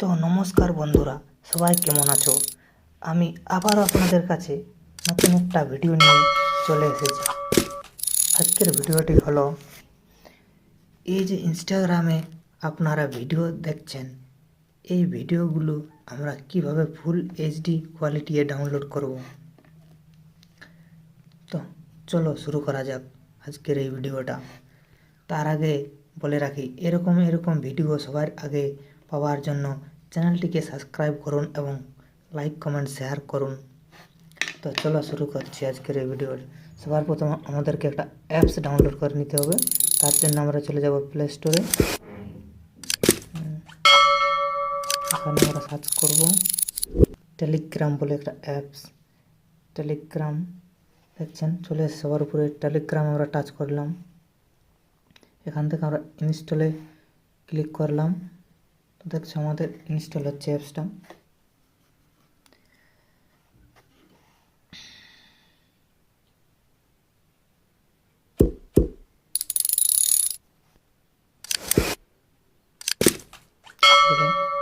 তো নমস্কার বন্ধুরা, সবাই কেমন আছো? আমি আবার আপনাদের কাছে নতুন একটা ভিডিও নিয়ে চলে এসেছি। আজকের ভিডিওটি হলো, এই যে ইনস্টাগ্রামে আপনারা ভিডিও দেখছেন, এই ভিডিওগুলো আমরা কিভাবে ফুল এইচডি কোয়ালিটি ডাউনলোড করব। তো চলো শুরু করা যাক আজকের এই ভিডিওটা। তার আগে বলে রাখি, এরকম ভিডিও সবার আগে পাওয়ার জন্য চ্যানেলটিকে সাবস্ক্রাইব করুন এবং লাইক কমেন্ট শেয়ার করুন। তো চলো শুরু করছি আজকের এই ভিডিওটা। সবার প্রথম আমাদেরকে একটা অ্যাপস ডাউনলোড করে নিতে হবে। তার জন্য আমরা চলে যাব প্লে স্টোরে। এখানে আমরা সার্চ করব টেলিগ্রাম বলে একটা অ্যাপস। টেলিগ্রাম দেখছেন চলে এসে সবার উপরে টেলিগ্রাম আমরা টাচ করলাম। এখান থেকে আমরা ইনস্টলে ক্লিক করলাম। তো দেখছো আমাদের ইনস্টল হচ্ছে অ্যাপসটা।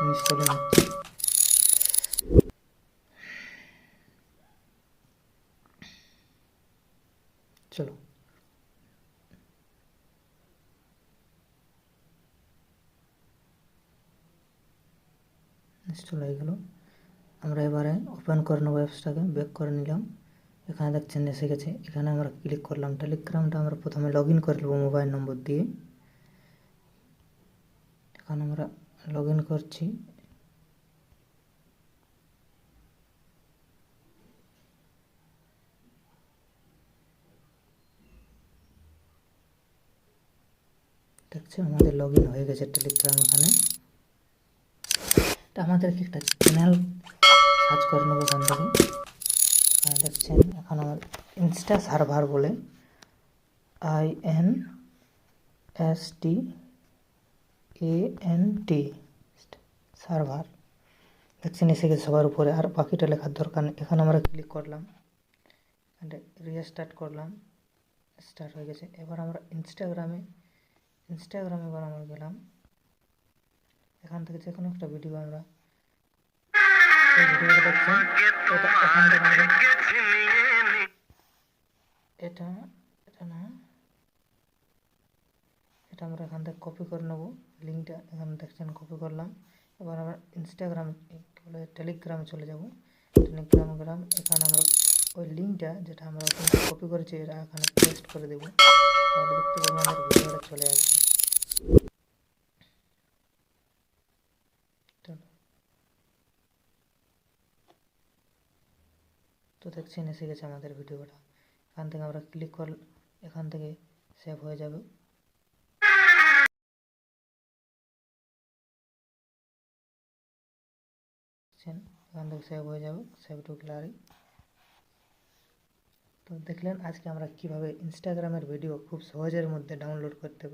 ইনস্টলে হচ্ছে। চলো ইনস্টল হয়ে গেল। আমরা এবারে ওপেন করে নেবো অ্যাপসটাকে, ব্যাক করে নিলাম। এখানে দেখছেন এসে গেছে। এখানে আমরা ক্লিক করলাম। টেলিগ্রামটা আমরা প্রথমে লগ ইন করে নেবো মোবাইল নম্বর দিয়ে। এখানে আমরা লগ ইন করছি। দেখছেন আমাদের লগ ইন হয়ে গেছে টেলিগ্রাম। এখানে আমাদেরকে একটা চ্যানেল সার্চ করে নেবো এখান থেকে। এখানে দেখছেন এখন আমার ইনস্টা সার্ভার বলে INSTANT সার্ভার দেখছেন এসে গেছে সবার উপরে। আর বাকিটা লেখার দরকার নেই। এখানে আমরা ক্লিক করলাম, এখানে রিস্টার্ট করলাম, স্টার্ট হয়ে গেছে। এবার আমরা ইনস্টাগ্রামে এবার আমরা গেলাম। এখান থেকে যে কোনো একটা ভিডিও আমরা এই ভিডিওটা দেখছেন, এটা এখান থেকে আমরা এটা না, এটা আমরা এখান থেকে কপি করে নেবো। লিঙ্কটা এখানে দেখছেন কপি করলাম। এবার আমরা ইনস্টাগ্রাম বলে টেলিগ্রামে চলে যাব। টেলিগ্রামে গেলাম। এখানে আমরা ওই লিঙ্কটা যেটা আমরা কপি করেছি এটা এখানে পেস্ট করে দেবো। তাহলে দেখতে পাবো আমাদের ভিডিওটা চলে আসবে। তো দেখছেন এসে গেছে আমাদের ভিডিওটা। এখান থেকে আমরা ক্লিক করলে এখান থেকে সেভ হয়ে যাবে। এখান থেকে সেভ হয়ে যাবে, সেভ টু গ্যালারি। তো দেখলেন আজকে আমরা কিভাবে ইনস্টাগ্রামের ভিডিও খুব সহজের মধ্যে ডাউনলোড করতে পারি।